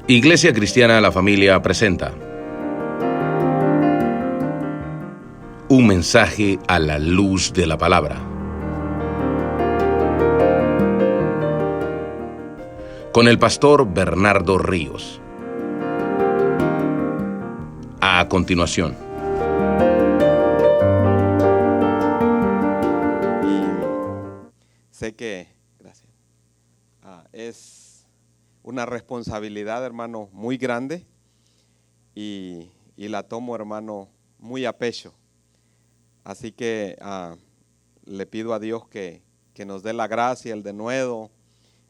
Iglesia Cristiana La Familia presenta un mensaje a la luz de la palabra, con el pastor Bernardo Ríos. A continuación. Y sé que, gracias, es una responsabilidad, hermano, muy grande y la tomo, hermano, muy a pecho. Así que le pido a Dios que nos dé la gracia, el denuedo,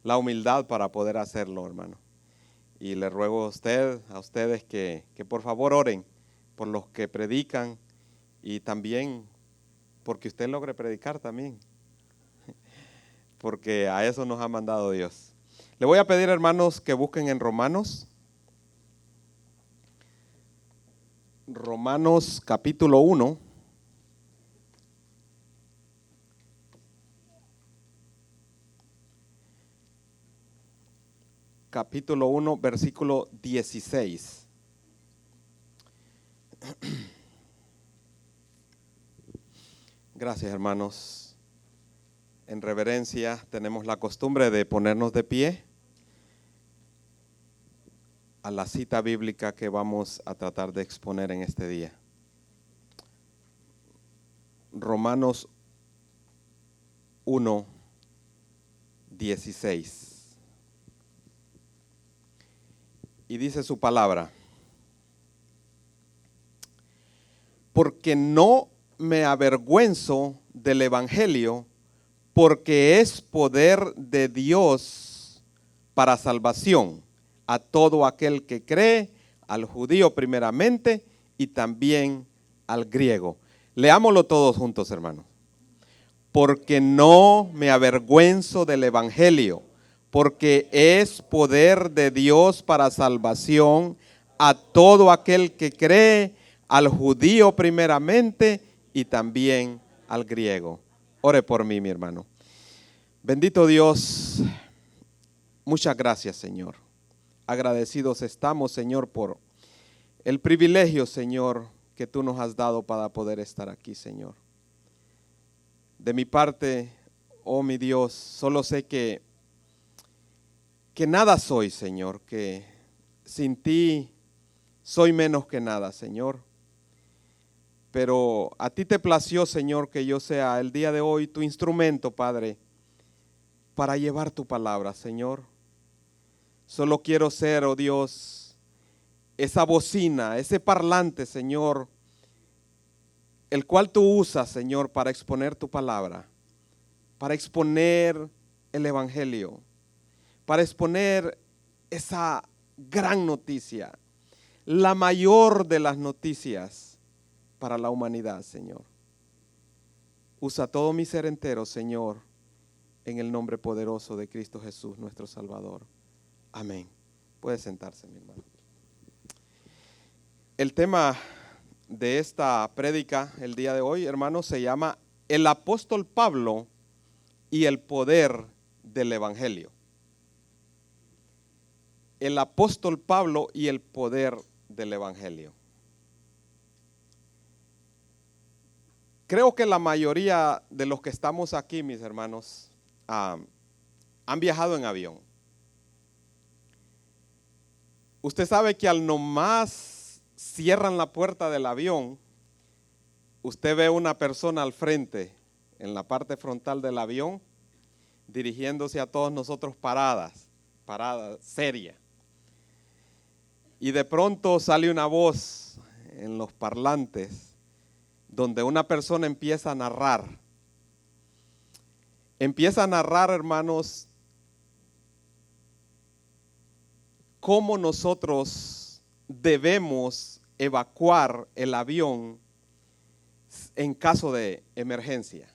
la humildad para poder hacerlo, hermano. Y le ruego a ustedes que por favor oren por los que predican y también porque usted logre predicar también, porque a eso nos ha mandado Dios. Le voy a pedir, hermanos, que busquen en Romanos capítulo 1. Capítulo 1, versículo 16. Gracias, hermanos. En reverencia tenemos la costumbre de ponernos de pie a la cita bíblica que vamos a tratar de exponer en este día. Romanos 1, 16. Y dice su palabra: porque no me avergüenzo del evangelio, porque es poder de Dios para salvación a todo aquel que cree, al judío primeramente y también al griego. Leámoslo todos juntos, hermanos. Porque no me avergüenzo del evangelio, porque es poder de Dios para salvación a todo aquel que cree, al judío primeramente y también al griego. Ore por mí, mi hermano. Bendito Dios, muchas gracias, Señor. Agradecidos estamos, Señor, por el privilegio, Señor, que tú nos has dado para poder estar aquí, Señor. De mi parte, oh mi Dios, solo sé que nada soy, Señor, que sin ti soy menos que nada, Señor. Pero a ti te plació, Señor, que yo sea el día de hoy tu instrumento, Padre, para llevar tu palabra, Señor. Solo quiero ser, oh Dios, esa bocina, ese parlante, Señor, el cual tú usas, Señor, para exponer tu palabra, para exponer el evangelio, para exponer esa gran noticia, la mayor de las noticias para la humanidad, Señor. Usa todo mi ser entero, Señor, en el nombre poderoso de Cristo Jesús, nuestro Salvador. Amén. Puede sentarse, mi hermano. El tema de esta prédica el día de hoy, hermanos, se llama El apóstol Pablo y el poder del evangelio. El apóstol Pablo y el poder del evangelio. Creo que la mayoría de los que estamos aquí, mis hermanos, han viajado en avión. Usted sabe que al nomás cierran la puerta del avión, usted ve una persona al frente, en la parte frontal del avión, dirigiéndose a todos nosotros parada, seria. Y de pronto sale una voz en los parlantes donde una persona empieza a narrar. Empieza a narrar, hermanos, cómo nosotros debemos evacuar el avión en caso de emergencia.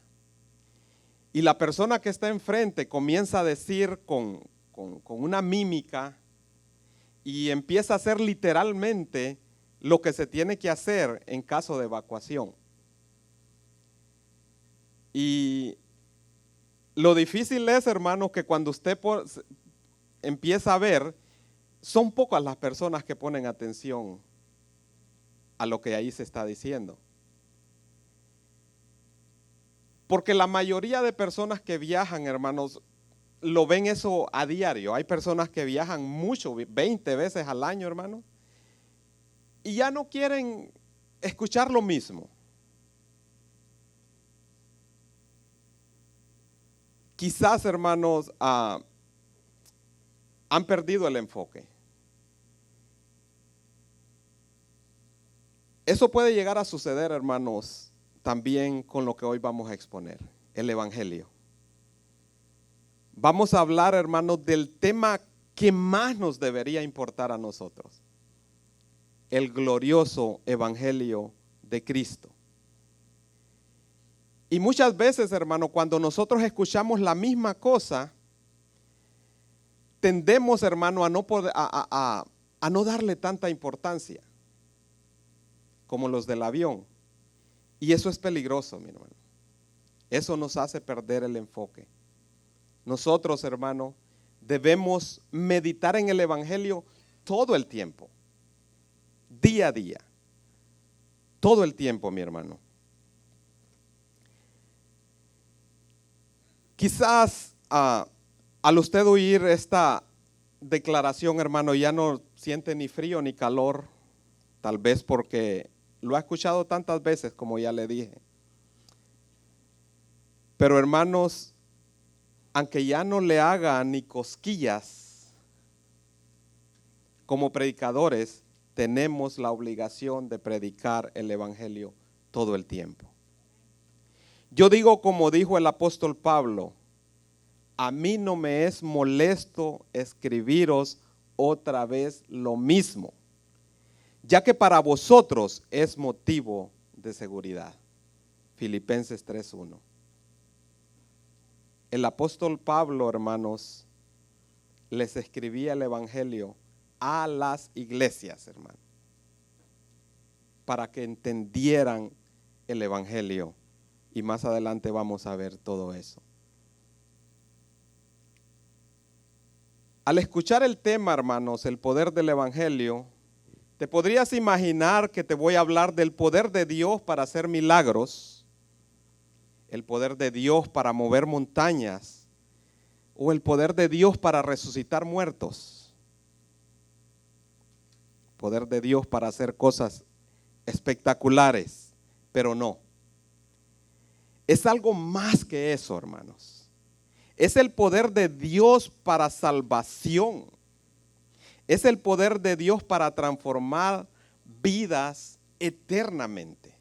Y la persona que está enfrente comienza a decir con una mímica y empieza a hacer literalmente lo que se tiene que hacer en caso de evacuación. Y lo difícil es, hermano, que cuando usted empieza a ver, son pocas las personas que ponen atención a lo que ahí se está diciendo. Porque la mayoría de personas que viajan, hermanos, lo ven eso a diario. Hay personas que viajan mucho, 20 veces al año, hermano, y ya no quieren escuchar lo mismo. Quizás, hermanos, han perdido el enfoque. Eso puede llegar a suceder, hermanos, también con lo que hoy vamos a exponer, el Evangelio. Vamos a hablar, hermanos, del tema que más nos debería importar a nosotros: el glorioso Evangelio de Cristo. Y muchas veces, hermano, cuando nosotros escuchamos la misma cosa, tendemos, hermano, a no darle tanta importancia como los del avión. Y eso es peligroso, mi hermano. Eso nos hace perder el enfoque. Nosotros, hermano, debemos meditar en el Evangelio todo el tiempo, día a día, todo el tiempo, mi hermano. Quizás al usted oír esta declaración, hermano, ya no siente ni frío ni calor, tal vez porque lo ha escuchado tantas veces, como ya le dije. Pero, hermanos, aunque ya no le haga ni cosquillas, como predicadores tenemos la obligación de predicar el Evangelio todo el tiempo. Yo digo, como dijo el apóstol Pablo: a mí no me es molesto escribiros otra vez lo mismo, ya que para vosotros es motivo de seguridad. Filipenses 3:1. El apóstol Pablo, hermanos, les escribía el Evangelio a las iglesias, hermano, para que entendieran el Evangelio. Y más adelante vamos a ver todo eso. Al escuchar el tema, hermanos, el poder del Evangelio, te podrías imaginar que te voy a hablar del poder de Dios para hacer milagros, el poder de Dios para mover montañas, o el poder de Dios para resucitar muertos, poder de Dios para hacer cosas espectaculares, pero no. Es algo más que eso, hermanos. Es el poder de Dios para salvación. Es el poder de Dios para transformar vidas eternamente.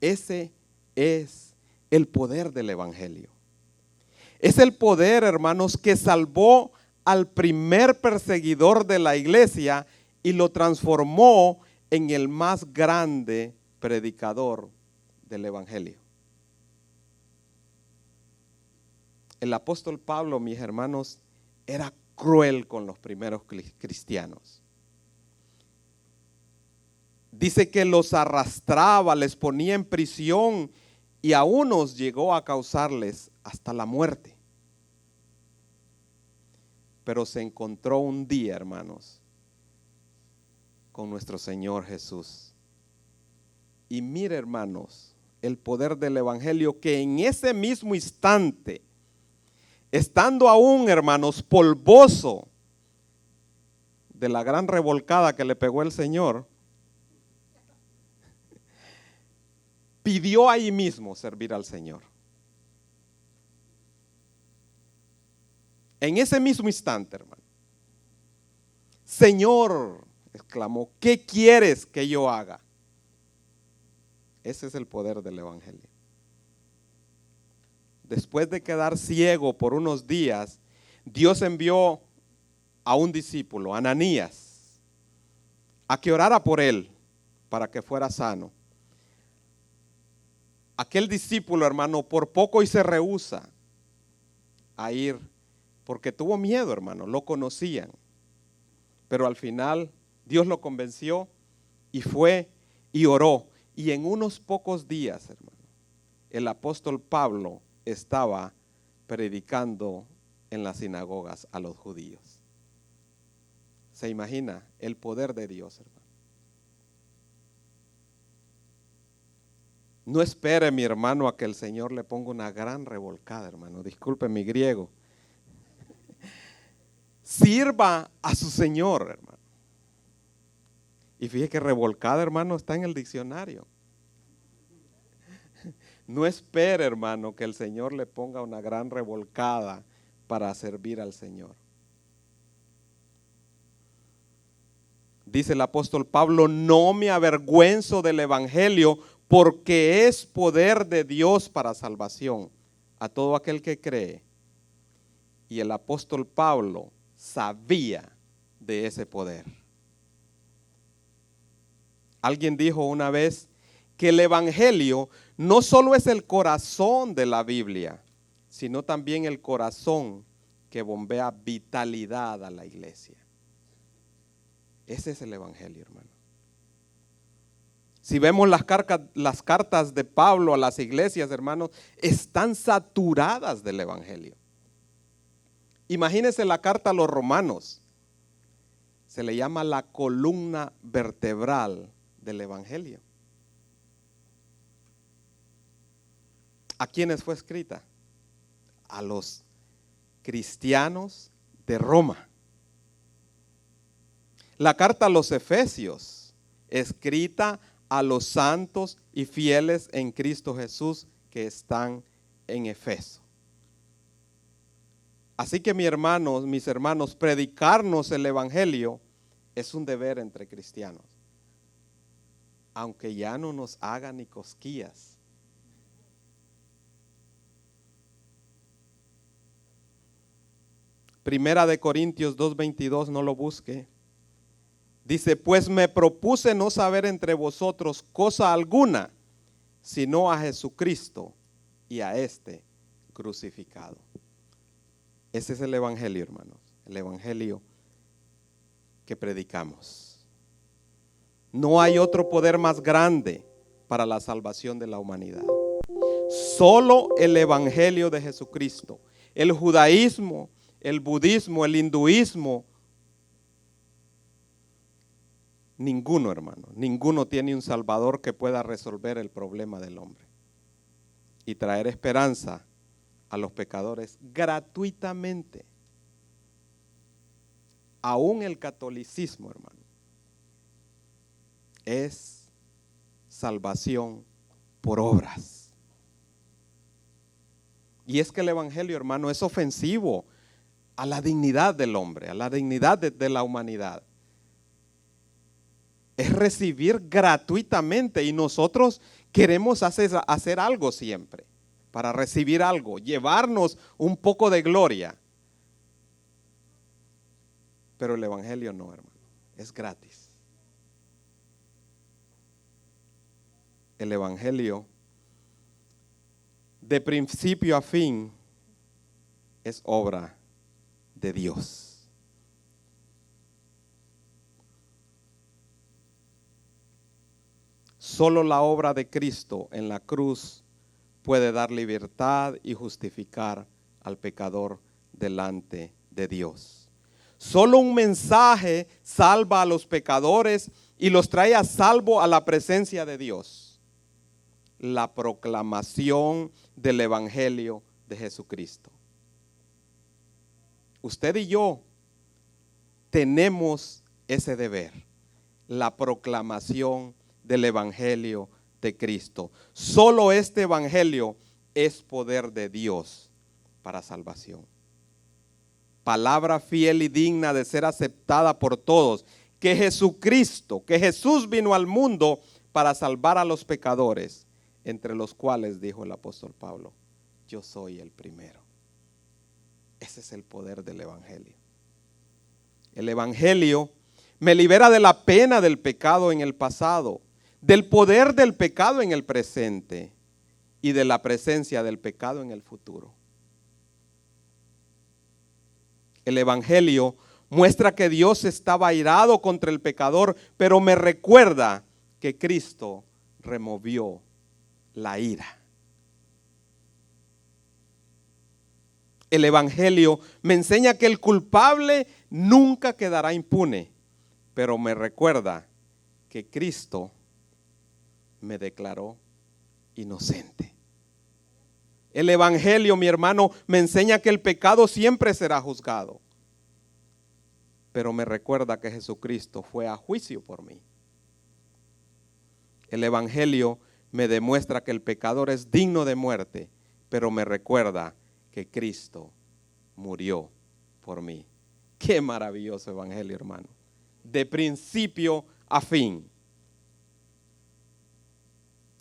Ese es el poder del Evangelio. Es el poder, hermanos, que salvó al primer perseguidor de la iglesia y lo transformó en el más grande predicador del Evangelio. El apóstol Pablo, mis hermanos, era cruel con los primeros cristianos. Dice que los arrastraba, les ponía en prisión y a unos llegó a causarles hasta la muerte. Pero se encontró un día, hermanos, con nuestro Señor Jesús. Y mire, hermanos, el poder del Evangelio, que en ese mismo instante, estando aún, hermanos, polvoso de la gran revolcada que le pegó el Señor, pidió ahí mismo servir al Señor. En ese mismo instante, hermano. Señor, exclamó, ¿qué quieres que yo haga? Ese es el poder del Evangelio. Después de quedar ciego por unos días, Dios envió a un discípulo, Ananías, a que orara por él para que fuera sano. Aquel discípulo, hermano, por poco y se rehúsa a ir, porque tuvo miedo, hermano, lo conocían. Pero al final Dios lo convenció y fue y oró. Y en unos pocos días, hermano, el apóstol Pablo estaba predicando en las sinagogas a los judíos. ¿Se imagina el poder de Dios, hermano? No espere, mi hermano, a que el Señor le ponga una gran revolcada, hermano. Disculpe mi griego. Sirva a su Señor, hermano. Y fíjese que revolcada, hermano, está en el diccionario. No espere, hermano, que el Señor le ponga una gran revolcada para servir al Señor. Dice el apóstol Pablo, no me avergüenzo del evangelio porque es poder de Dios para salvación a todo aquel que cree. Y el apóstol Pablo sabía de ese poder. Alguien dijo una vez que el evangelio no solo es el corazón de la Biblia, sino también el corazón que bombea vitalidad a la iglesia. Ese es el evangelio, hermano. Si vemos las cartas de Pablo a las iglesias, hermanos, están saturadas del evangelio. Imagínense la carta a los romanos. Se le llama la columna vertebral del evangelio. ¿A quiénes fue escrita? A los cristianos de Roma. La carta a los Efesios, escrita a los santos y fieles en Cristo Jesús que están en Efeso. Así que mis hermanos, predicarnos el evangelio es un deber entre cristianos. Aunque ya no nos haga ni cosquillas. Primera de Corintios 2:22, no lo busque. Dice, pues me propuse no saber entre vosotros cosa alguna, sino a Jesucristo y a este crucificado. Ese es el evangelio, hermanos, el evangelio que predicamos. No hay otro poder más grande para la salvación de la humanidad. Solo el evangelio de Jesucristo. El judaísmo, el budismo, el hinduismo, ninguno, hermano, ninguno tiene un salvador que pueda resolver el problema del hombre y traer esperanza a los pecadores gratuitamente. Aún el catolicismo, hermano, es salvación por obras. Y es que el evangelio, hermano, es ofensivo a la dignidad del hombre, a la dignidad de la humanidad. Es recibir gratuitamente y nosotros queremos hacer algo siempre para recibir algo, llevarnos un poco de gloria. Pero el evangelio no, hermano, es gratis. El evangelio de principio a fin es obra de Dios. Solo la obra de Cristo en la cruz puede dar libertad y justificar al pecador delante de Dios. Solo un mensaje salva a los pecadores y los trae a salvo a la presencia de Dios. La proclamación del evangelio de Jesucristo. Usted y yo tenemos ese deber, la proclamación del evangelio de Cristo. Solo este evangelio es poder de Dios para salvación. Palabra fiel y digna de ser aceptada por todos, que Jesucristo, que Jesús vino al mundo para salvar a los pecadores, entre los cuales dijo el apóstol Pablo, yo soy el primero. Ese es el poder del evangelio. El evangelio me libera de la pena del pecado en el pasado, del poder del pecado en el presente y de la presencia del pecado en el futuro. El evangelio muestra que Dios estaba airado contra el pecador, pero me recuerda que Cristo removió la ira. El evangelio me enseña que el culpable nunca quedará impune, pero me recuerda que Cristo me declaró inocente. El Evangelio, mi hermano, me enseña que el pecado siempre será juzgado, pero me recuerda que Jesucristo fue a juicio por mí. El Evangelio me demuestra que el pecador es digno de muerte, pero me recuerda que Cristo murió por mí. Qué maravilloso Evangelio, hermano. De principio a fin.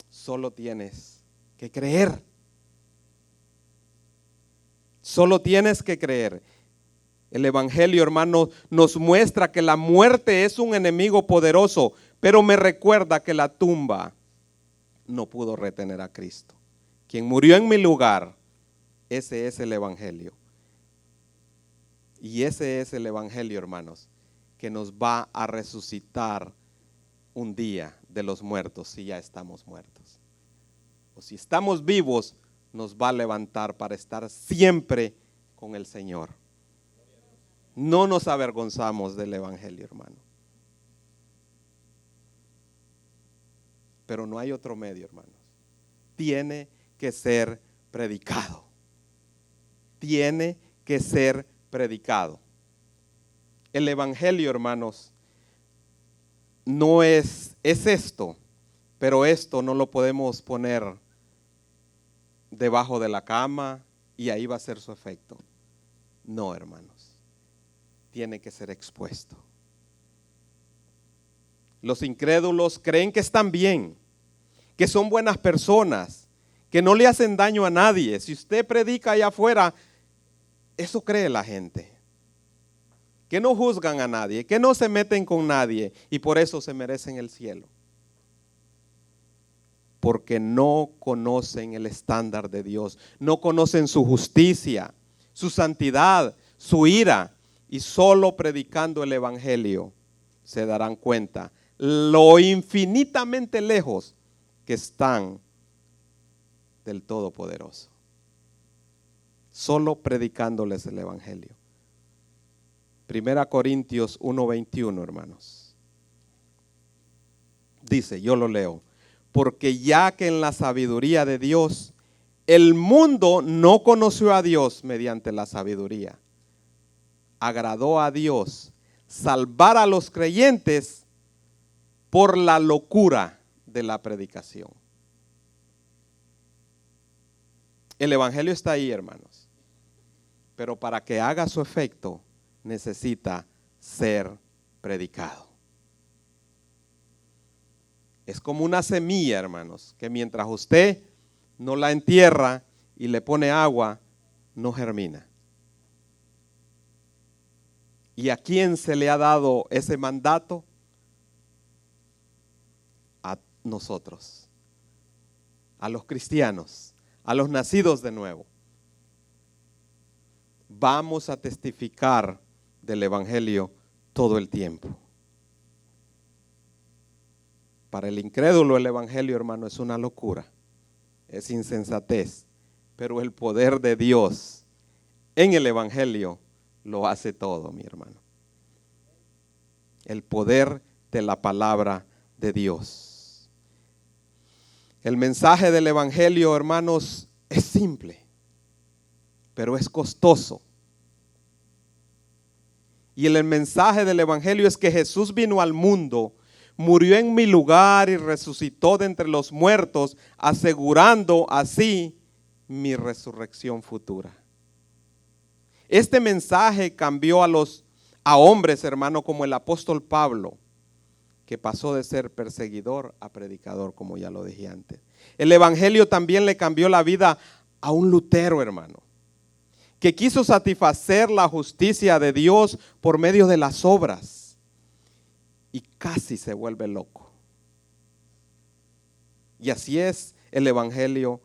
Solo tienes que creer. Solo tienes que creer. El Evangelio, hermano, nos muestra que la muerte es un enemigo poderoso, pero me recuerda que la tumba no pudo retener a Cristo. Quien murió en mi lugar, ese es el Evangelio. Y ese es el Evangelio, hermanos, que nos va a resucitar un día de los muertos si ya estamos muertos. O si estamos vivos, nos va a levantar para estar siempre con el Señor. No nos avergonzamos del Evangelio, hermano. Pero no hay otro medio, hermanos. Tiene que ser predicado. Tiene que ser predicado. El Evangelio, hermanos, no es esto, pero esto no lo podemos poner debajo de la cama y ahí va a ser su efecto. No, hermanos, tiene que ser expuesto. Los incrédulos creen que están bien, que son buenas personas, que no le hacen daño a nadie. Si usted predica allá afuera, eso cree la gente. Que no juzgan a nadie, que no se meten con nadie y por eso se merecen el cielo. Porque no conocen el estándar de Dios, no conocen su justicia, su santidad, su ira, y solo predicando el Evangelio se darán cuenta lo infinitamente lejos que están del Todopoderoso. Solo predicándoles el Evangelio. 1 Corintios 1:21, hermanos. Dice, yo lo leo. Porque ya que en la sabiduría de Dios, el mundo no conoció a Dios mediante la sabiduría. Agradó a Dios salvar a los creyentes por la locura de la predicación. El Evangelio está ahí, hermanos. Pero para que haga su efecto, necesita ser predicado. Es como una semilla, hermanos, que mientras usted no la entierra y le pone agua, no germina. ¿Y a quién se le ha dado ese mandato? A nosotros, a los cristianos, a los nacidos de nuevo. Vamos a testificar del Evangelio todo el tiempo. Para el incrédulo el Evangelio, hermano, es una locura, es insensatez, pero el poder de Dios en el Evangelio lo hace todo, mi hermano. El poder de la palabra de Dios. El mensaje del Evangelio, hermanos, es simple, pero es costoso. Y el mensaje del Evangelio es que Jesús vino al mundo, murió en mi lugar y resucitó de entre los muertos, asegurando así mi resurrección futura. Este mensaje cambió a hombres, hermano, como el apóstol Pablo, que pasó de ser perseguidor a predicador, como ya lo dije antes. El Evangelio también le cambió la vida a un Lutero, hermano, que quiso satisfacer la justicia de Dios por medio de las obras. Y casi se vuelve loco. Y así es el Evangelio.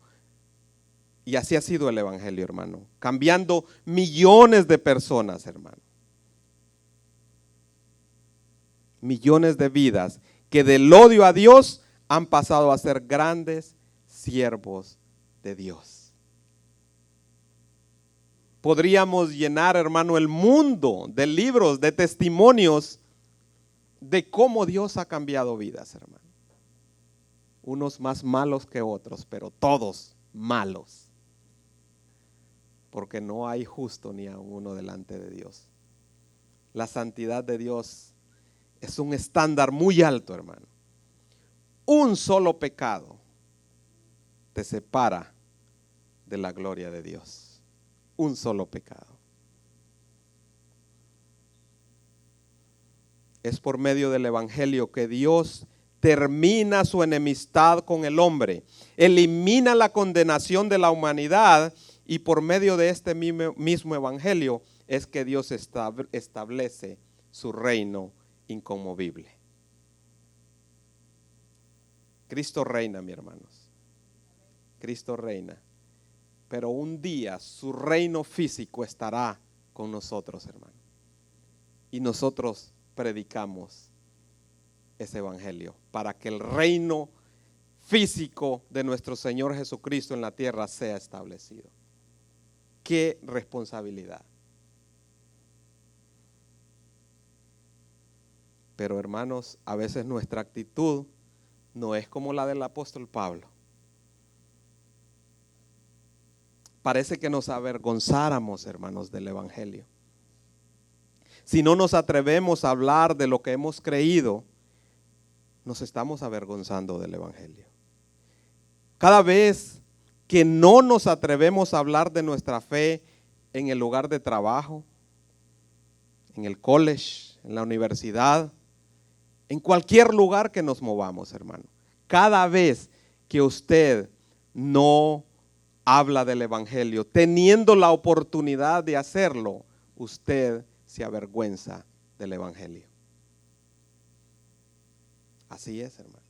Y así ha sido el Evangelio, hermano. Cambiando millones de personas, hermano. Millones de vidas que del odio a Dios han pasado a ser grandes siervos de Dios. Podríamos llenar, hermano, el mundo de libros, de testimonios de cómo Dios ha cambiado vidas, hermano. Unos más malos que otros, pero todos malos. Porque no hay justo ni a uno delante de Dios. La santidad de Dios es un estándar muy alto, hermano. Un solo pecado te separa de la gloria de Dios. Un solo pecado. Es por medio del Evangelio que Dios termina su enemistad con el hombre, elimina la condenación de la humanidad, y por medio de este mismo Evangelio es que Dios establece su reino inconmovible. Cristo reina, mis hermanos. Cristo reina. Pero un día su reino físico estará con nosotros, hermano. Y nosotros predicamos ese evangelio para que el reino físico de nuestro Señor Jesucristo en la tierra sea establecido. ¡Qué responsabilidad! Pero hermanos, a veces nuestra actitud no es como la del apóstol Pablo. Parece que nos avergonzáramos, hermanos, del evangelio. Si no nos atrevemos a hablar de lo que hemos creído, nos estamos avergonzando del evangelio. Cada vez que no nos atrevemos a hablar de nuestra fe en el lugar de trabajo, en el college, en la universidad, en cualquier lugar que nos movamos, hermano. Cada vez que usted no habla del evangelio, teniendo la oportunidad de hacerlo, usted se avergüenza del evangelio. Así es, hermano.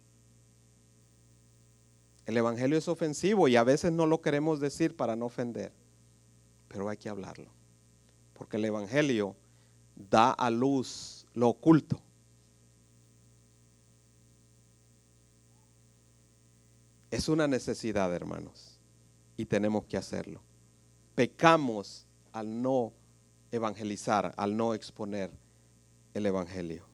El evangelio es ofensivo y a veces no lo queremos decir para no ofender, pero hay que hablarlo, porque el evangelio da a luz lo oculto. Es una necesidad, hermanos, y tenemos que hacerlo. Pecamos al no evangelizar, al no exponer el evangelio.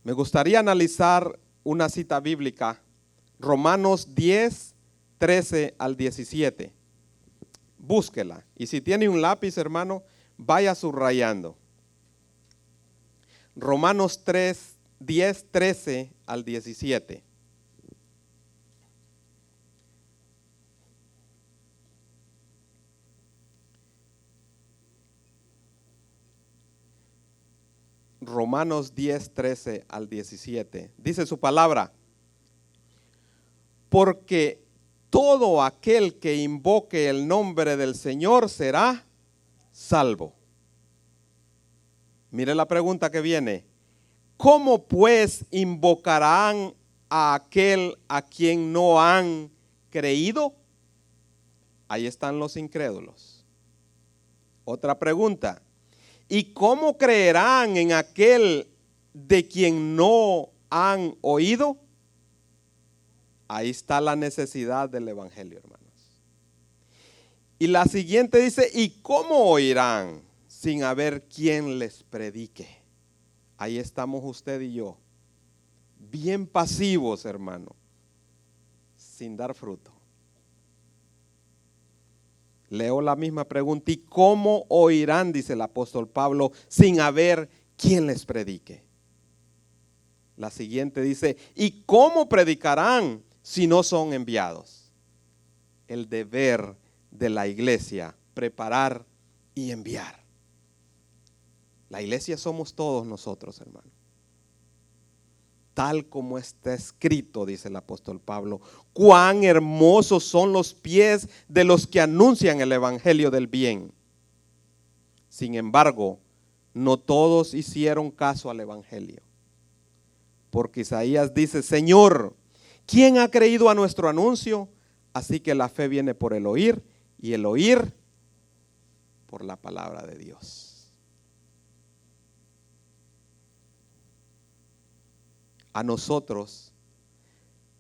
Me gustaría analizar una cita bíblica, Romanos 10, 13 al 17. Búsquela. Y si tiene un lápiz, hermano, vaya subrayando. Romanos 3, 10, 13 al 17. Romanos 10, 13 al 17. Dice su palabra: porque todo aquel que invoque el nombre del Señor será salvo. Mire la pregunta que viene: ¿cómo pues invocarán a aquel a quien no han creído? Ahí están los incrédulos. Otra pregunta: ¿y cómo creerán en aquel de quien no han oído? Ahí está la necesidad del evangelio, hermanos. Y la siguiente dice: ¿y cómo oirán sin haber quien les predique? Ahí estamos usted y yo, bien pasivos, hermano, sin dar fruto. Leo la misma pregunta: ¿y cómo oirán, dice el apóstol Pablo, sin haber quien les predique? La siguiente dice: ¿y cómo predicarán si no son enviados? El deber de la iglesia, preparar y enviar. La iglesia somos todos nosotros, hermano. Tal como está escrito, dice el apóstol Pablo, cuán hermosos son los pies de los que anuncian el evangelio del bien. Sin embargo, no todos hicieron caso al evangelio. Porque Isaías dice: Señor, ¿quién ha creído a nuestro anuncio? Así que la fe viene por el oír, y el oír por la palabra de Dios. A nosotros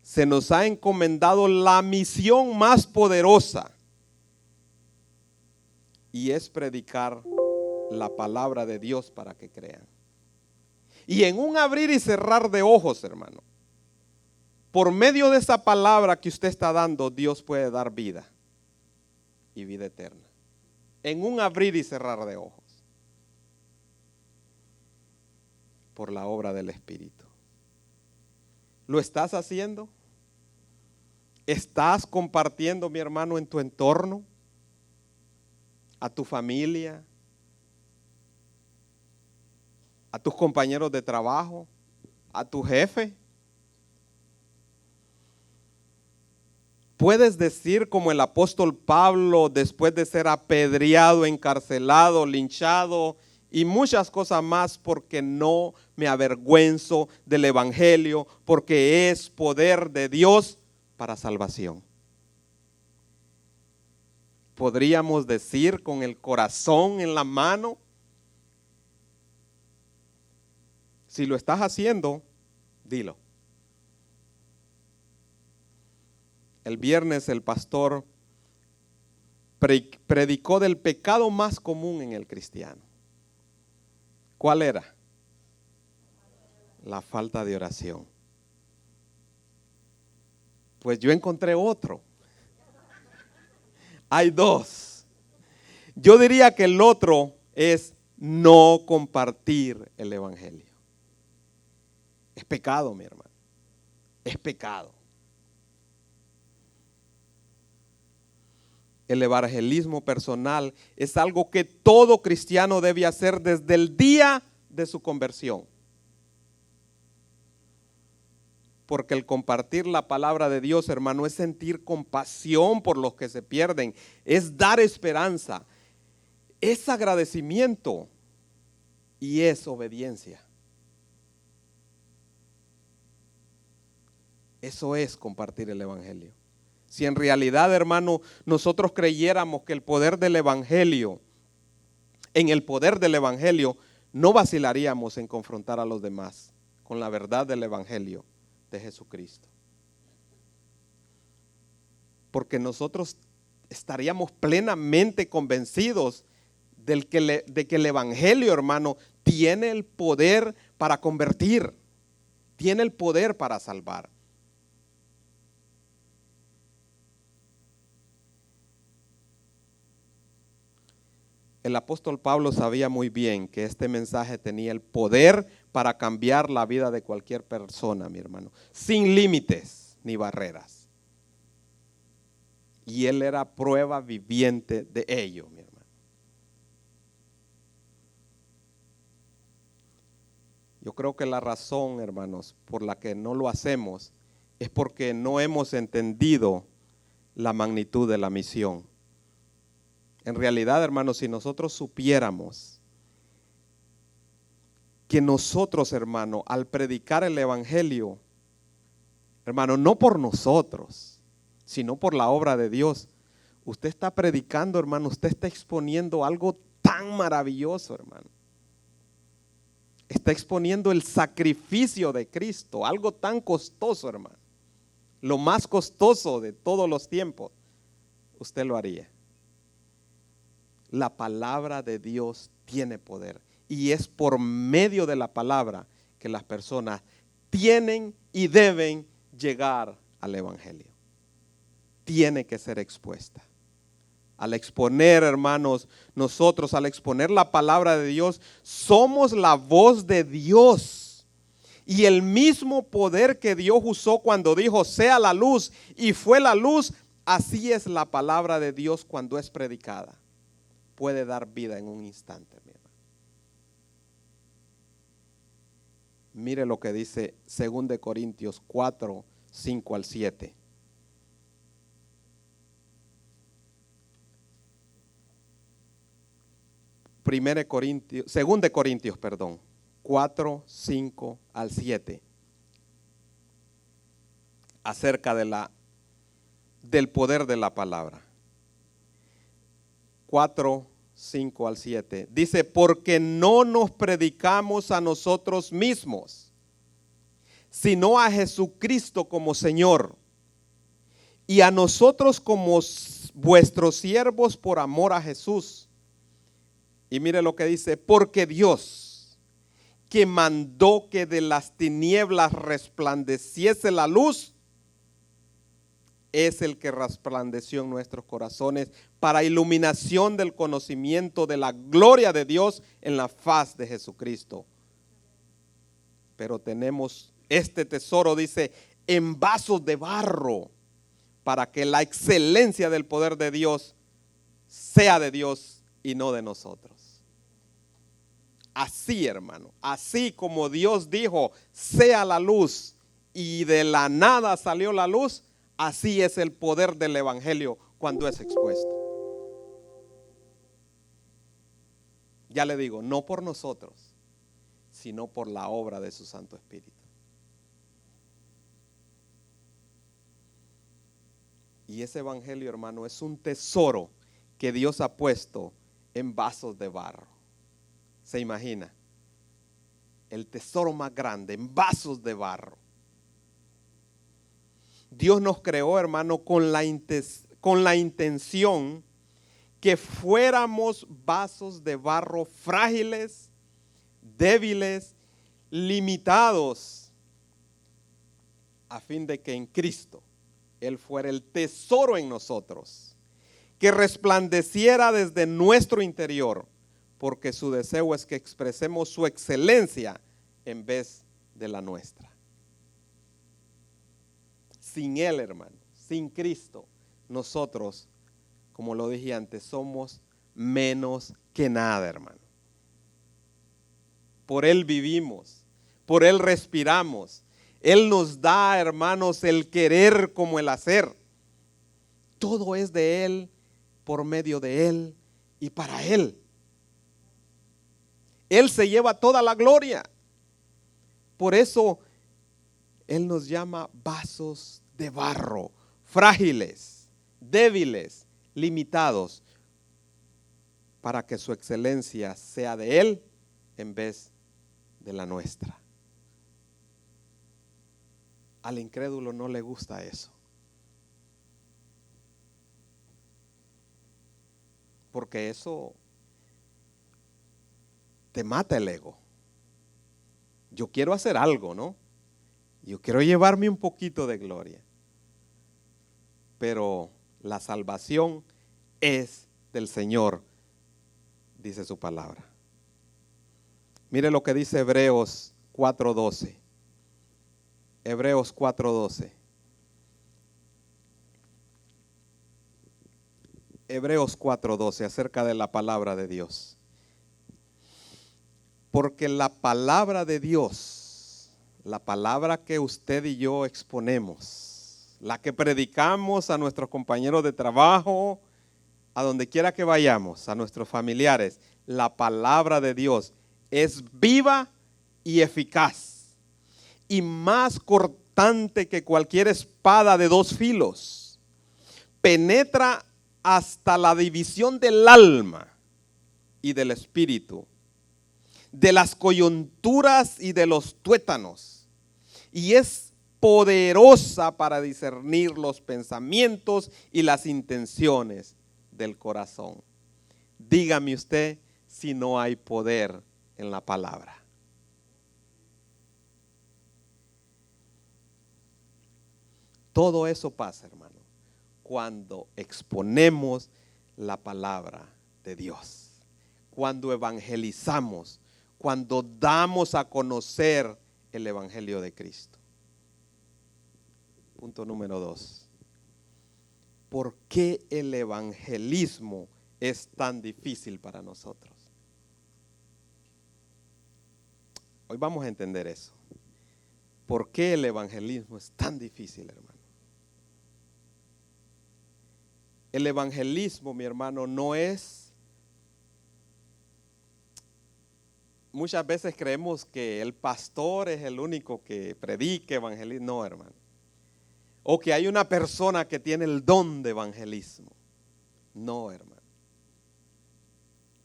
se nos ha encomendado la misión más poderosa y es predicar la palabra de Dios para que crean. Y en un abrir y cerrar de ojos, hermano, por medio de esa palabra que usted está dando, Dios puede dar vida y vida eterna. En un abrir y cerrar de ojos. Por la obra del Espíritu. ¿Lo estás haciendo? ¿Estás compartiendo, mi hermano, en tu entorno? ¿A tu familia? ¿A tus compañeros de trabajo? ¿A tu jefe? Puedes decir como el apóstol Pablo, después de ser apedreado, encarcelado, linchado y muchas cosas más, porque no me avergüenzo del evangelio, porque es poder de Dios para salvación. Podríamos decir con el corazón en la mano. Si lo estás haciendo, dilo. El viernes el pastor predicó del pecado más común en el cristiano. ¿Cuál era? La falta de oración. Pues yo encontré otro. Hay dos. Yo diría que el otro es no compartir el evangelio. Es pecado, mi hermano. Es pecado. El evangelismo personal es algo que todo cristiano debe hacer desde el día de su conversión. Porque el compartir la palabra de Dios, hermano, es sentir compasión por los que se pierden, es dar esperanza, es agradecimiento y es obediencia. Eso es compartir el evangelio. Si en realidad, hermano, nosotros creyéramos que el poder del evangelio, en el poder del evangelio, no vacilaríamos en confrontar a los demás con la verdad del evangelio de Jesucristo. Porque nosotros estaríamos plenamente convencidos de que el evangelio, hermano, tiene el poder para convertir, tiene el poder para salvar. El apóstol Pablo sabía muy bien que este mensaje tenía el poder para cambiar la vida de cualquier persona, mi hermano, sin límites ni barreras. Y él era prueba viviente de ello, mi hermano. Yo creo que la razón, hermanos, por la que no lo hacemos es porque no hemos entendido la magnitud de la misión. En realidad, hermanos, si nosotros supiéramos que nosotros, hermano, al predicar el evangelio, hermano, no por nosotros, sino por la obra de Dios, usted está predicando, hermano, usted está exponiendo algo tan maravilloso, hermano. Está exponiendo el sacrificio de Cristo, algo tan costoso, hermano. Lo más costoso de todos los tiempos, usted lo haría. La palabra de Dios tiene poder y es por medio de la palabra que las personas tienen y deben llegar al evangelio. Tiene que ser expuesta. Al exponer, hermanos, nosotros al exponer la palabra de Dios, somos la voz de Dios. Y el mismo poder que Dios usó cuando dijo, sea la luz, y fue la luz, así es la palabra de Dios cuando es predicada. Puede dar vida en un instante, mi hermano. Mire lo que dice 2 Corintios 4, 5 al 7. Primera Corintios, 2 Corintios, 4, 5 al 7. Acerca del poder de la palabra. 4, 5 al 7. Dice, porque no nos predicamos a nosotros mismos, sino a Jesucristo como Señor, y a nosotros como vuestros siervos por amor a Jesús. Y mire lo que dice, porque Dios, que mandó que de las tinieblas resplandeciese la luz, es el que resplandeció en nuestros corazones para iluminación del conocimiento de la gloria de Dios en la faz de Jesucristo. Pero tenemos este tesoro, dice, en vasos de barro, para que la excelencia del poder de Dios sea de Dios y no de nosotros. Así, hermano, así como Dios dijo, sea la luz, y de la nada salió la luz, así es el poder del evangelio cuando es expuesto. Ya le digo, no por nosotros, sino por la obra de su Santo Espíritu. Y ese evangelio, hermano, es un tesoro que Dios ha puesto en vasos de barro. ¿Se imagina? El tesoro más grande en vasos de barro. Dios nos creó, hermano, con la intención que fuéramos vasos de barro frágiles, débiles, limitados, a fin de que en Cristo Él fuera el tesoro en nosotros, que resplandeciera desde nuestro interior, porque su deseo es que expresemos su excelencia en vez de la nuestra. Sin Él, hermano, sin Cristo, nosotros, como lo dije antes, somos menos que nada, hermano. Por Él vivimos, por Él respiramos. Él nos da, hermanos, el querer como el hacer. Todo es de Él, por medio de Él y para Él. Él se lleva toda la gloria. Por eso Él nos llama vasos de barro, frágiles, débiles, limitados, para que su excelencia sea de Él en vez de la nuestra. Al incrédulo no le gusta eso, porque eso te mata el ego. Yo quiero hacer algo, ¿no? Yo quiero llevarme un poquito de gloria. Pero la salvación es del Señor, dice su palabra. Mire lo que dice Hebreos 4:12. Hebreos 4:12. Hebreos 4:12, acerca de la palabra de Dios. Porque la palabra de Dios, la palabra que usted y yo exponemos, la que predicamos a nuestros compañeros de trabajo, a donde quiera que vayamos, a nuestros familiares, la palabra de Dios es viva y eficaz y más cortante que cualquier espada de dos filos. Penetra hasta la división del alma y del espíritu, de las coyunturas y de los tuétanos, y es poderosa para discernir los pensamientos y las intenciones del corazón. Dígame usted si no hay poder en la palabra. Todo eso pasa, hermano, cuando exponemos la palabra de Dios, cuando evangelizamos, cuando damos a conocer el evangelio de Cristo. Punto número 2. ¿Por qué el evangelismo es tan difícil para nosotros? Hoy vamos a entender eso. ¿Por qué el evangelismo es tan difícil, hermano? El evangelismo, mi hermano, no es... Muchas veces creemos que el pastor es el único que predica evangelismo. No, hermano. O que hay una persona que tiene el don de evangelismo. No, hermano.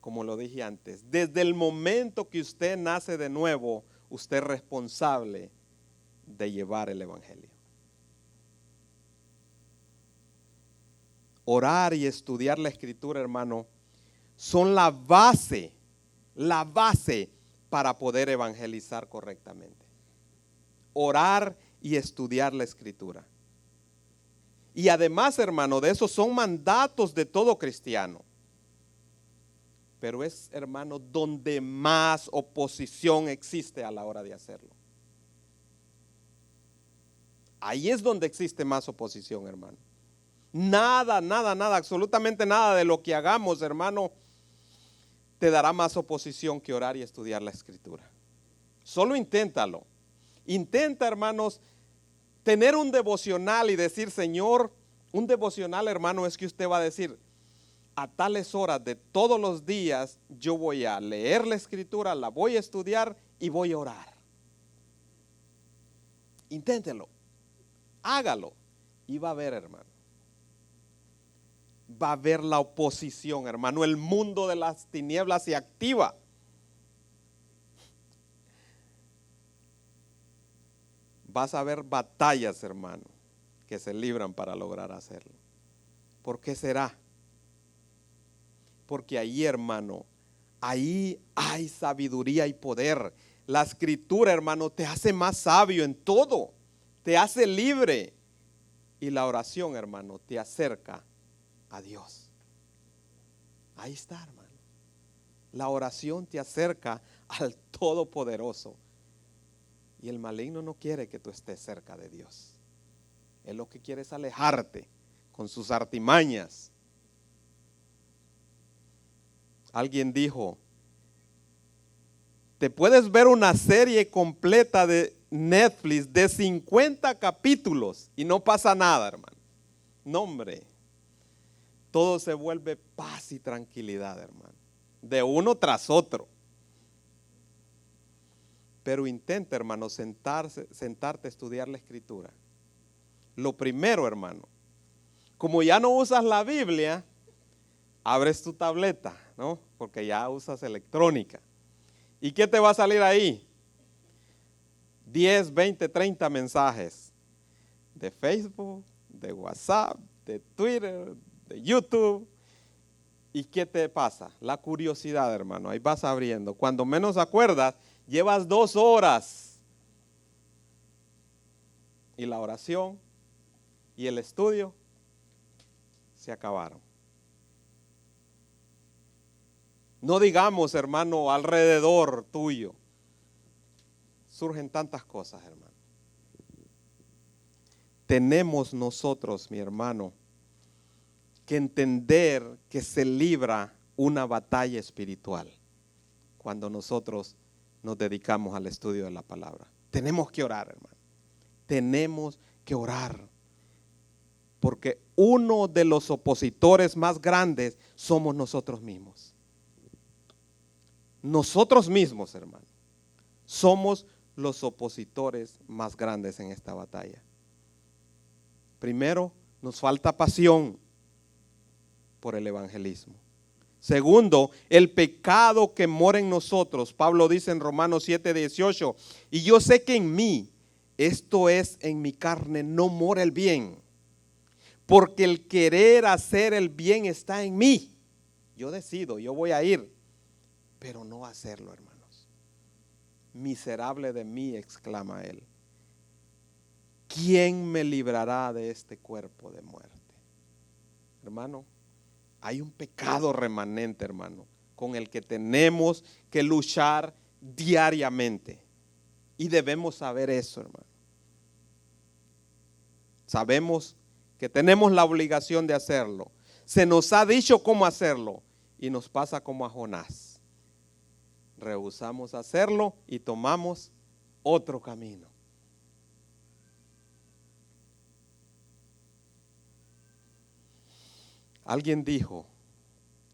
Como lo dije antes, desde el momento que usted nace de nuevo, usted es responsable de llevar el evangelio. Orar y estudiar la escritura, hermano, son la base la base para poder evangelizar correctamente. Orar y estudiar la Escritura. Y además, hermano, de eso son mandatos de todo cristiano. Pero es, hermano, donde más oposición existe a la hora de hacerlo. Ahí es donde existe más oposición, hermano. Nada, absolutamente nada de lo que hagamos, hermano, te dará más oposición que orar y estudiar la Escritura. Solo inténtalo. Intenta, hermanos, tener un devocional y decir, Señor, un devocional, hermano, es que usted va a decir, a tales horas de todos los días yo voy a leer la Escritura, la voy a estudiar y voy a orar. Inténtelo, hágalo y va a ver, hermano. Va a ver la oposición, hermano. El mundo de las tinieblas se activa. Vas a ver batallas, hermano, que se libran para lograr hacerlo. ¿Por qué será? Porque ahí, hermano, ahí hay sabiduría y poder. La Escritura, hermano, te hace más sabio en todo. Te hace libre. Y la oración, hermano, te acerca a Dios. Ahí está, hermano. La oración te acerca al Todopoderoso. Y el maligno no quiere que tú estés cerca de Dios. Él lo que quiere es alejarte con sus artimañas. Alguien dijo, te puedes ver una serie completa de Netflix de 50 capítulos y no pasa nada, hermano. No, hombre. Todo se vuelve paz y tranquilidad, hermano. De uno tras otro. Pero intenta, hermano, sentarte a estudiar la Escritura. Lo primero, hermano, como ya no usas la Biblia, abres tu tableta, ¿no? Porque ya usas electrónica. ¿Y qué te va a salir ahí? 10, 20, 30 mensajes de Facebook, de WhatsApp, de Twitter, de YouTube. ¿Y qué te pasa? La curiosidad, hermano. Ahí vas abriendo. Cuando menos acuerdas, llevas 2 horas. Y la oración y el estudio se acabaron. No digamos, hermano, alrededor tuyo. Surgen tantas cosas, hermano. Tenemos nosotros, mi hermano, que entender que se libra una batalla espiritual cuando nosotros nos dedicamos al estudio de la palabra. Tenemos que orar, hermano. Tenemos que orar. Porque uno de los opositores más grandes somos nosotros mismos. Nosotros mismos, hermano, somos los opositores más grandes en esta batalla. Primero, nos falta pasión por el evangelismo. Segundo, el pecado que mora en nosotros. Pablo dice en Romanos 7:18, y yo sé que en mí, esto es en mi carne, no mora el bien, porque el querer hacer el bien está en mí. Yo decido, yo voy a ir, pero no hacerlo, hermanos. Miserable de mí, exclama él. ¿Quién me librará de este cuerpo de muerte? Hermano, hay un pecado remanente, hermano, con el que tenemos que luchar diariamente. Y debemos saber eso, hermano. Sabemos que tenemos la obligación de hacerlo. Se nos ha dicho cómo hacerlo y nos pasa como a Jonás. Rehusamos hacerlo y tomamos otro camino. Alguien dijo,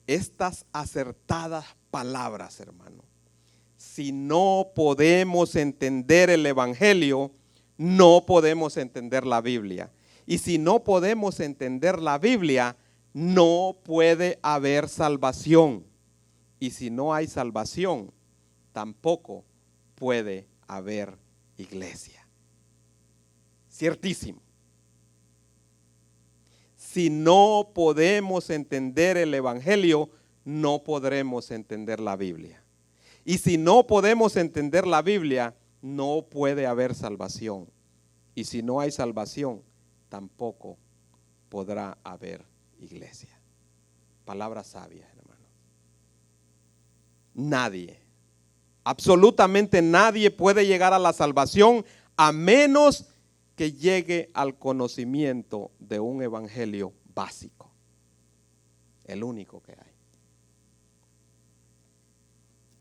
estas acertadas palabras, hermano, si no podemos entender el evangelio, no podemos entender la Biblia. Y si no podemos entender la Biblia, no puede haber salvación. Y si no hay salvación, tampoco puede haber iglesia. Ciertísimo. Si no podemos entender el evangelio, no podremos entender la Biblia. Y si no podemos entender la Biblia, no puede haber salvación. Y si no hay salvación, tampoco podrá haber iglesia. Palabras sabias, hermanos. Nadie, absolutamente nadie puede llegar a la salvación a menos que llegue al conocimiento de un evangelio básico. El único que hay.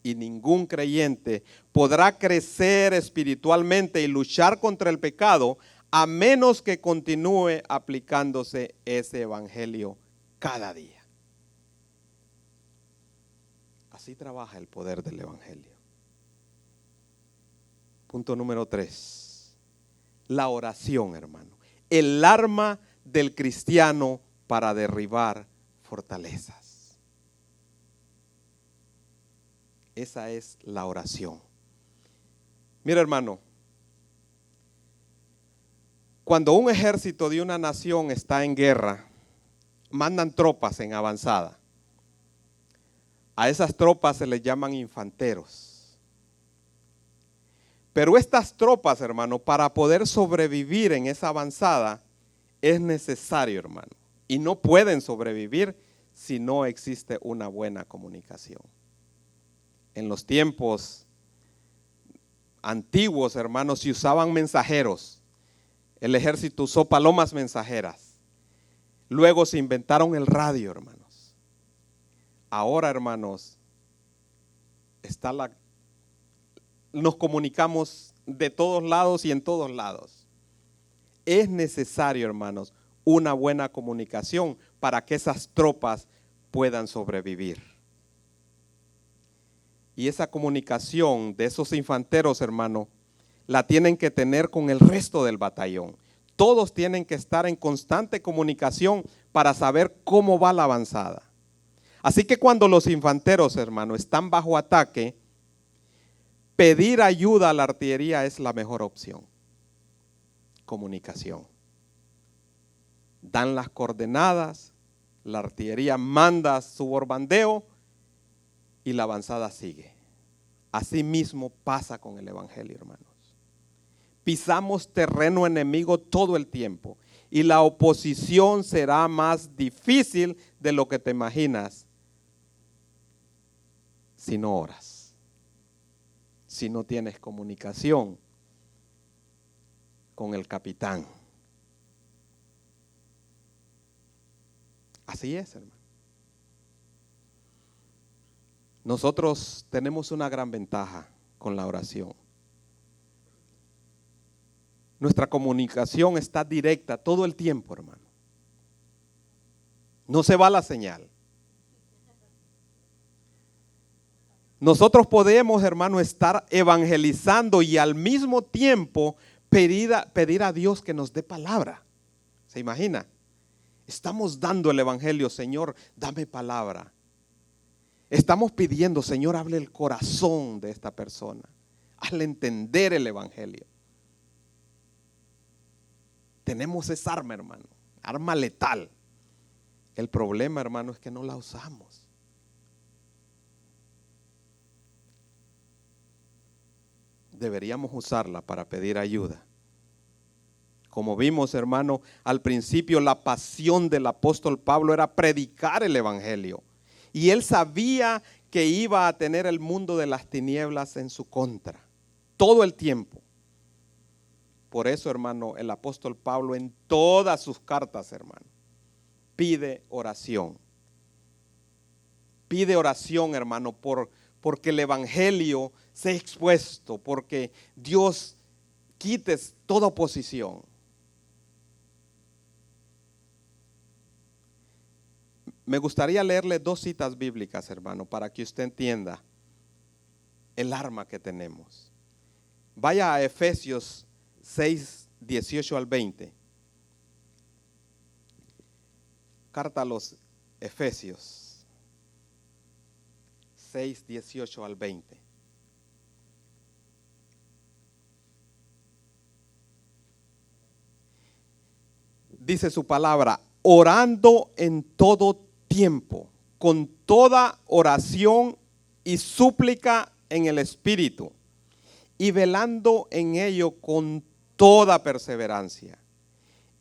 Y ningún creyente podrá crecer espiritualmente y luchar contra el pecado a menos que continúe aplicándose ese evangelio cada día. Así trabaja el poder del evangelio. Punto número 3. La oración, hermano. El arma del cristiano para derribar fortalezas. Esa es la oración. Mira, hermano, cuando un ejército de una nación está en guerra, mandan tropas en avanzada. A esas tropas se les llaman infanteros. Pero estas tropas, hermano, para poder sobrevivir en esa avanzada, es necesario, hermano. Y no pueden sobrevivir si no existe una buena comunicación. En los tiempos antiguos, hermanos, se usaban mensajeros. El ejército usó palomas mensajeras. Luego se inventaron el radio, hermanos. Ahora, hermanos, nos comunicamos de todos lados y en todos lados. Es necesario, hermanos, una buena comunicación para que esas tropas puedan sobrevivir. Y esa comunicación de esos infanteros, hermano, la tienen que tener con el resto del batallón. Todos tienen que estar en constante comunicación para saber cómo va la avanzada. Así que cuando los infanteros, hermano, están bajo ataque, pedir ayuda a la artillería es la mejor opción. Comunicación. Dan las coordenadas, la artillería manda su bombardeo y la avanzada sigue. Así mismo pasa con el evangelio, hermanos. Pisamos terreno enemigo todo el tiempo y la oposición será más difícil de lo que te imaginas si no oras, si no tienes comunicación con el capitán. Así es, hermano. Nosotros tenemos una gran ventaja con la oración. Nuestra comunicación está directa todo el tiempo, hermano. No se va la señal. Nosotros podemos, hermano, estar evangelizando y al mismo tiempo pedir a Dios que nos dé palabra. ¿Se imagina? Estamos dando el evangelio, Señor, dame palabra. Estamos pidiendo, Señor, hable el corazón de esta persona. Hazle entender el evangelio. Tenemos esa arma, hermano, arma letal. El problema, hermano, es que no la usamos. Deberíamos usarla para pedir ayuda. Como vimos, hermano, al principio la pasión del apóstol Pablo era predicar el evangelio. Y él sabía que iba a tener el mundo de las tinieblas en su contra, todo el tiempo. Por eso, hermano, el apóstol Pablo en todas sus cartas, hermano, pide oración. Pide oración, hermano, porque el evangelio sea expuesto, porque Dios quite toda oposición. Me gustaría leerle 2 citas bíblicas, hermano, para que usted entienda el arma que tenemos. Vaya a Efesios 6, 18 al 20. Carta a los Efesios 6, 18 al 20. Dice su palabra, orando en todo tiempo, con toda oración y súplica en el Espíritu y velando en ello con toda perseverancia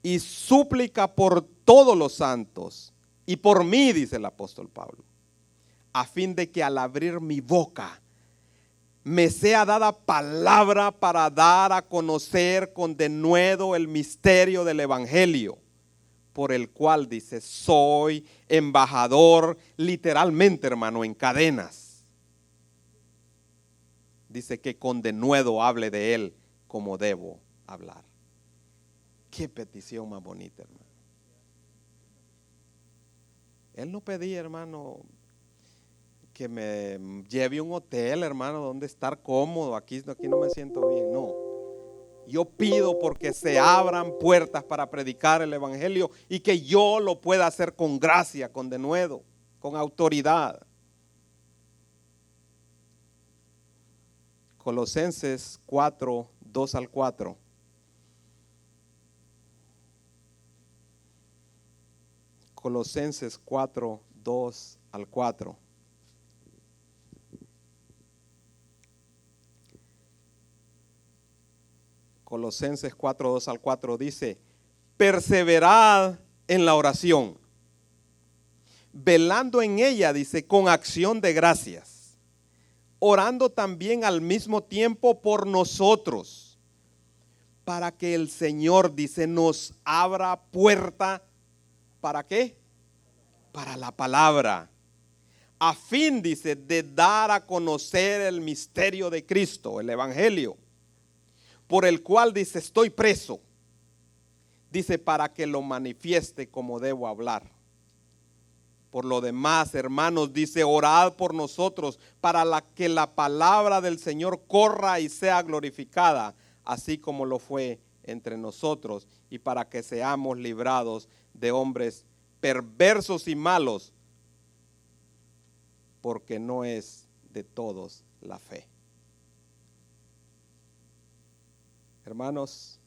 y súplica por todos los santos y por mí, dice el apóstol Pablo, a fin de que al abrir mi boca me sea dada palabra para dar a conocer con denuedo el misterio del evangelio, por el cual, dice, soy embajador, literalmente, hermano, en cadenas. Dice que con denuedo hable de él como debo hablar. Qué petición más bonita, hermano. Él no pedía, hermano, que me lleve a un hotel, hermano, donde estar cómodo. Aquí no me siento bien. No. Yo pido porque se abran puertas para predicar el evangelio y que yo lo pueda hacer con gracia, con denuedo, con autoridad. Colosenses 4, 2 al 4. Colosenses 4, 2 al 4. Colosenses 4, 2 al 4 dice: perseverad en la oración, velando en ella, dice, con acción de gracias, orando también al mismo tiempo por nosotros, para que el Señor, dice, nos abra puerta. ¿Para qué? Para la palabra, a fin, dice, de dar a conocer el misterio de Cristo, el evangelio, por el cual, dice, estoy preso, dice, para que lo manifieste como debo hablar. Por lo demás, hermanos, dice, orad por nosotros para que la palabra del Señor corra y sea glorificada, así como lo fue entre nosotros, y para que seamos librados de hombres perversos y malos, porque no es de todos la fe. Hermanos,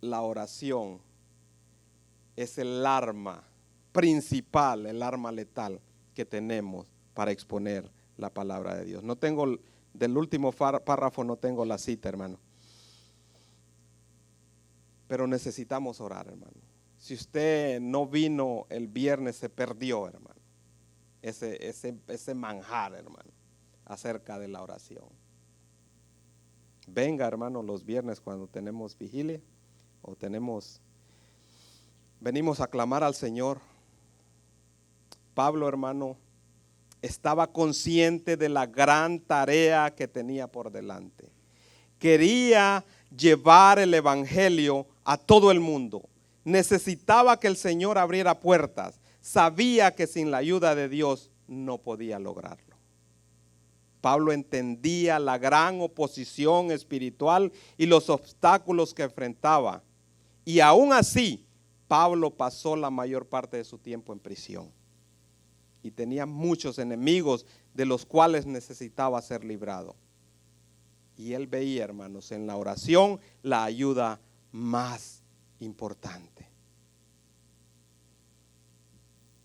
la oración es el arma principal, el arma letal que tenemos para exponer la palabra de Dios. No tengo, del último párrafo no tengo la cita, hermano. Pero necesitamos orar, hermano. Si usted no vino el viernes, se perdió, hermano, ese manjar, hermano, acerca de la oración. Venga, hermano, los viernes cuando tenemos vigilia o venimos a clamar al Señor. Pablo, hermano, estaba consciente de la gran tarea que tenía por delante. Quería llevar el evangelio a todo el mundo. Necesitaba que el Señor abriera puertas. Sabía que sin la ayuda de Dios no podía lograrlo. Pablo entendía la gran oposición espiritual y los obstáculos que enfrentaba. Y aún así, Pablo pasó la mayor parte de su tiempo en prisión. Y tenía muchos enemigos de los cuales necesitaba ser librado. Y él veía, hermanos, en la oración la ayuda más importante.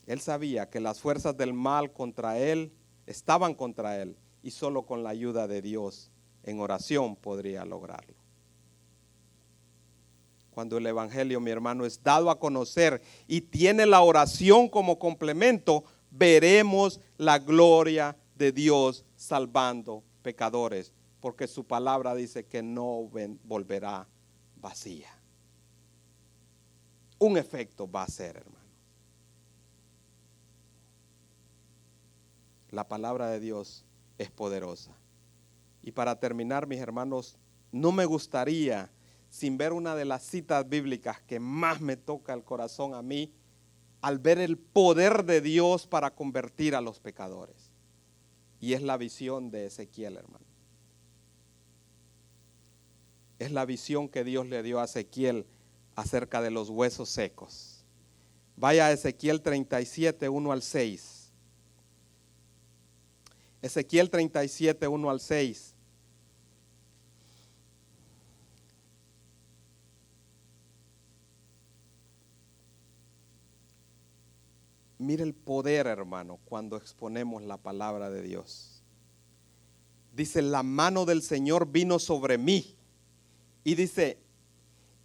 Él sabía que las fuerzas del mal contra él estaban contra él, y solo con la ayuda de Dios en oración podría lograrlo. Cuando el evangelio, mi hermano, es dado a conocer y tiene la oración como complemento, veremos la gloria de Dios salvando pecadores, porque su palabra dice que no volverá vacía. Un efecto va a ser, hermano. La palabra de Dios es poderosa. Y para terminar, mis hermanos, no me gustaría, sin ver una de las citas bíblicas que más me toca el corazón a mí, al ver el poder de Dios para convertir a los pecadores. Y es la visión de Ezequiel, hermano. Es la visión que Dios le dio a Ezequiel acerca de los huesos secos. Vaya a Ezequiel 37, 1 al 6. Ezequiel 37, 1 al 6. Mire el poder, hermano, cuando exponemos la palabra de Dios. dice, la mano del Señor vino sobre mí. Y dice,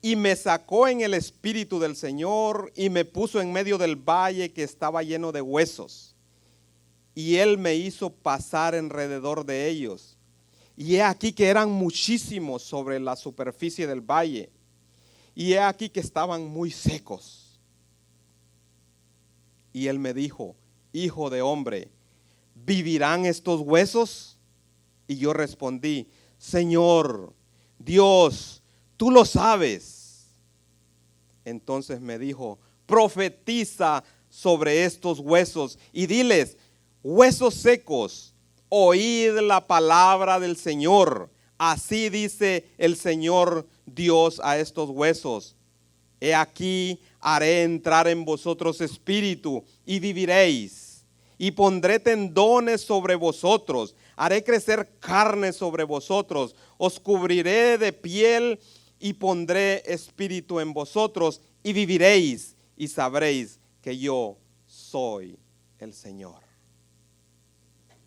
y me sacó en el espíritu del Señor y me puso en medio del valle que estaba lleno de huesos. Y Él me hizo pasar alrededor de ellos. Y he aquí que eran muchísimos sobre la superficie del valle. Y he aquí que estaban muy secos. Y Él me dijo, hijo de hombre, ¿vivirán estos huesos? Y yo respondí, Señor, Dios, tú lo sabes. Entonces me dijo, profetiza sobre estos huesos y diles, huesos secos, oíd la palabra del Señor. Así dice el Señor Dios a estos huesos. He aquí, haré entrar en vosotros espíritu y viviréis. Y pondré tendones sobre vosotros. Haré crecer carne sobre vosotros. Os cubriré de piel y pondré espíritu en vosotros y viviréis y sabréis que yo soy el Señor.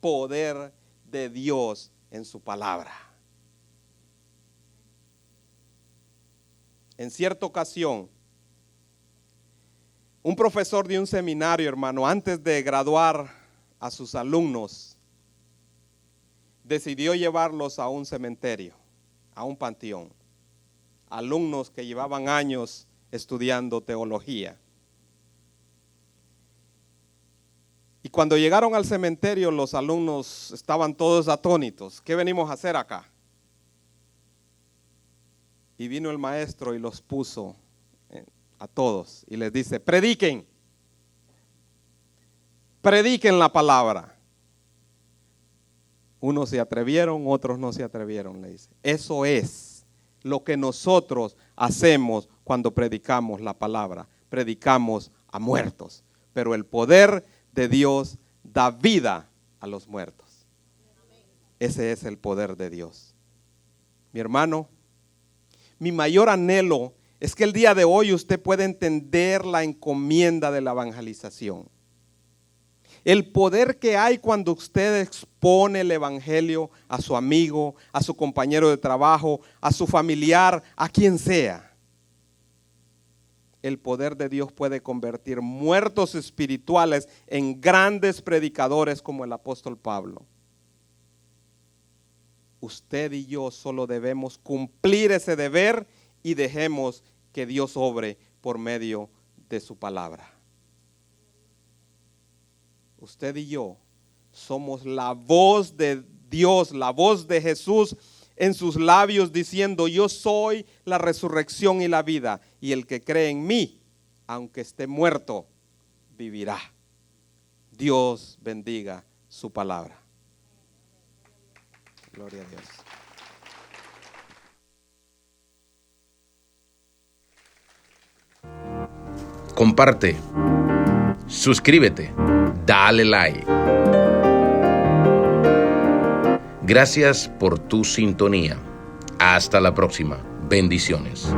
Poder de Dios en su palabra. En cierta ocasión, un profesor de un seminario, hermano, antes de graduar a sus alumnos, decidió llevarlos a un cementerio, a un panteón. Alumnos que llevaban años estudiando teología. Y cuando llegaron al cementerio, los alumnos estaban todos atónitos. ¿Qué venimos a hacer acá? Y vino el maestro y los puso a todos y les dice, prediquen la palabra. Unos se atrevieron, otros no se atrevieron, le dice. Eso es lo que nosotros hacemos cuando predicamos la palabra. Predicamos a muertos, pero el poder de Dios da vida a los muertos. Ese es el poder de Dios. Mi hermano, mi mayor anhelo es que el día de hoy usted pueda entender la encomienda de la evangelización. El poder que hay cuando usted expone el evangelio a su amigo, a su compañero de trabajo, a su familiar, a quien sea. El poder de Dios puede convertir muertos espirituales en grandes predicadores como el apóstol Pablo. Usted y yo solo debemos cumplir ese deber y dejemos que Dios obre por medio de su palabra. Usted y yo somos la voz de Dios, la voz de Jesús en sus labios diciendo, yo soy la resurrección y la vida, y el que cree en mí, aunque esté muerto, vivirá. Dios bendiga su palabra. Gloria a Dios. Comparte, suscríbete, dale like. Gracias por tu sintonía. Hasta la próxima. Bendiciones.